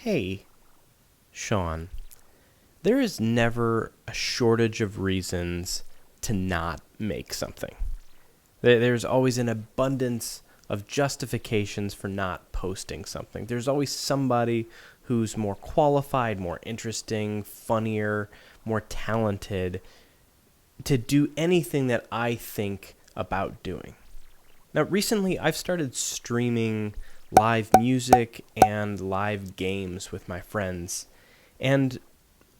Hey, Sean, there is never a shortage of reasons to not make something. There's always an abundance of justifications for not posting something. There's always somebody who's more qualified, more interesting, funnier, more talented to do anything that I think about doing. Now, recently I've started streaming live music and live games with my friends, and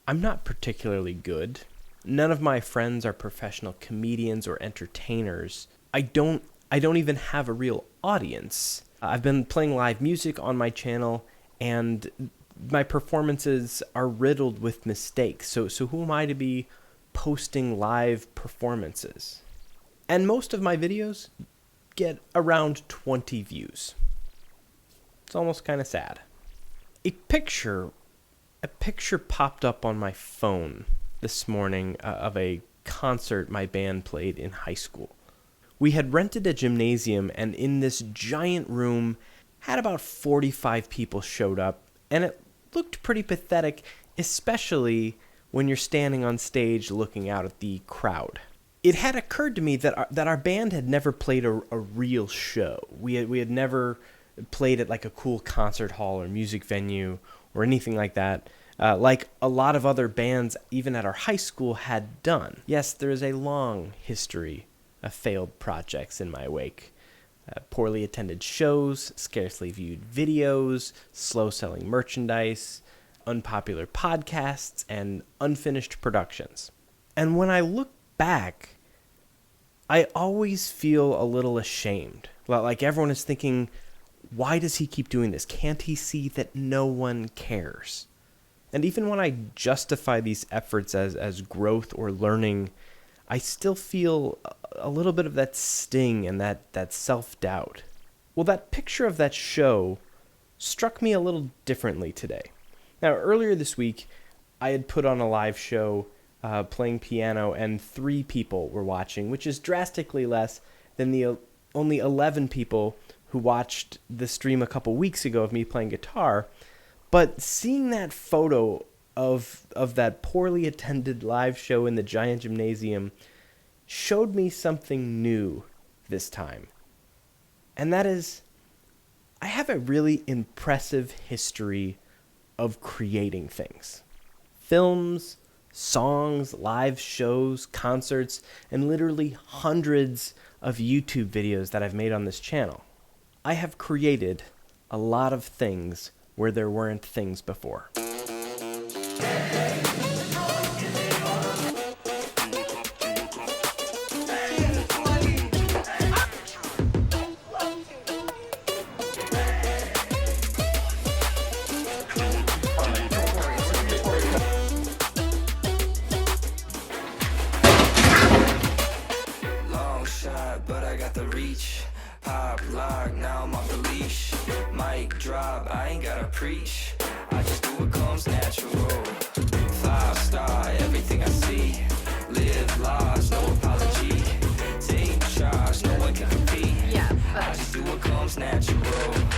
I'm not particularly good. None of my friends are professional comedians or entertainers. I don't even have a real audience. I've been playing live music on my channel, and my performances are riddled with mistakes. So who am I to be posting live performances? And most of my videos get around 20 views. It's almost kind of sad. A picture popped up on my phone this morning of a concert my band played in high school. We had rented a gymnasium, and in this giant room had about 45 people showed up, and it looked pretty pathetic, especially when you're standing on stage looking out at the crowd. It had occurred to me that our band had never played a real show. We had never played at like a cool concert hall or music venue or anything like that, like a lot of other bands even at our high school had done. Yes, there is a long history of failed projects in my wake. Poorly attended shows, scarcely viewed videos, slow-selling merchandise, unpopular podcasts, and unfinished productions. And when I look back, I always feel a little ashamed. Like everyone is thinking, why does he keep doing this? Can't he see that no one cares? And even when I justify these efforts as growth or learning, I still feel a little bit of that sting and that self-doubt. Well, that picture of that show struck me a little differently today. Now, earlier this week, I had put on a live show playing piano, and 3 people were watching, which is drastically less than the only 11 people who watched the stream a couple weeks ago of me playing guitar. But seeing that photo of that poorly attended live show in the giant gymnasium showed me something new this time. And that is, I have a really impressive history of creating things. Films, songs, live shows, concerts, and literally hundreds of YouTube videos that I've made on this channel. I have created a lot of things where there weren't things before. Long shot, but I got the reach. Pop lock, now I'm off the leash. Mic drop, I ain't gotta preach. I just do what comes natural. 5-star, everything I see. Live large, no apology. Take charge, no one can compete. I just do what comes natural.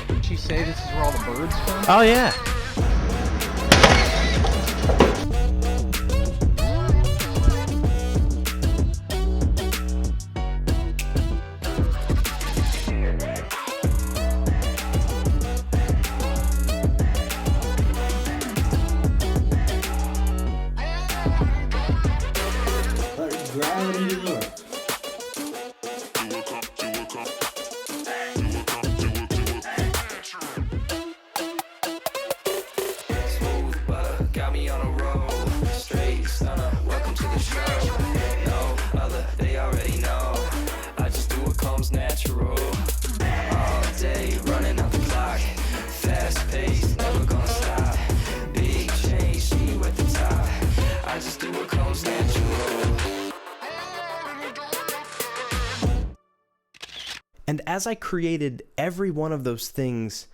Did you say this is where all the birds come? Oh yeah. Gravity look. Smooth butter, got me on a roll. Straight stunner, welcome to the show. No other, they already know. I just do what comes natural. All day, running out the clock. Fast paced, never gonna stop. Big change, see you at the top. I just do what comes natural. And as I created every one of those things,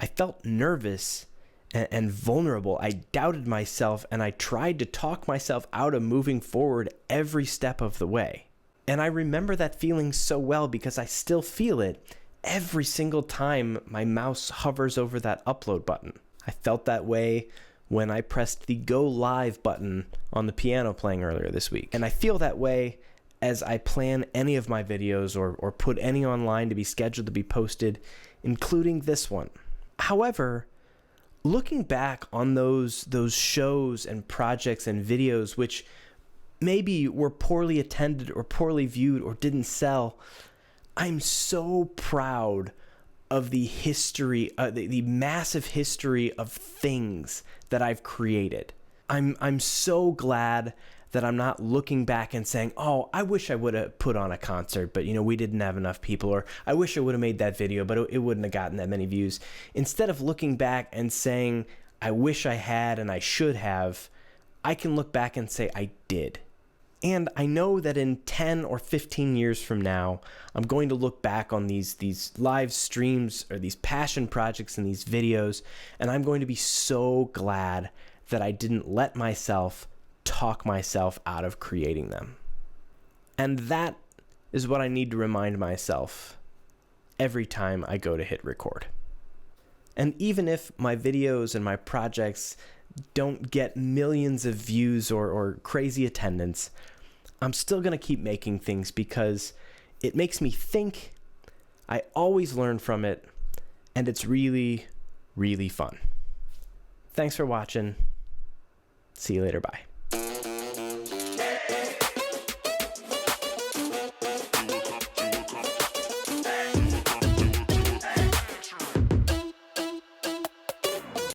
I felt nervous and vulnerable. I doubted myself, and I tried to talk myself out of moving forward every step of the way. And I remember that feeling so well because I still feel it every single time my mouse hovers over that upload button. I felt that way when I pressed the go live button on the piano playing earlier this week. And I feel that way as I plan any of my videos or put any online to be scheduled to be posted, including this one. However, looking back on those shows and projects and videos which maybe were poorly attended or poorly viewed or didn't sell, I'm so proud of the history, the massive history of things that I've created. I'm so glad that I'm not looking back and saying, oh, I wish I would have put on a concert, but we didn't have enough people, or I wish I would have made that video, but it wouldn't have gotten that many views. Instead of looking back and saying, I wish I had and I should have, I can look back and say I did. And I know that in 10 or 15 years from now, I'm going to look back on these live streams or these passion projects and these videos, and I'm going to be so glad that I didn't let myself talk myself out of creating them. And that is what I need to remind myself every time I go to hit record. And even if my videos and my projects don't get millions of views or crazy attendance, I'm still going to keep making things because it makes me think, I always learn from it, and it's really, really fun. Thanks for watching. See you later. Bye.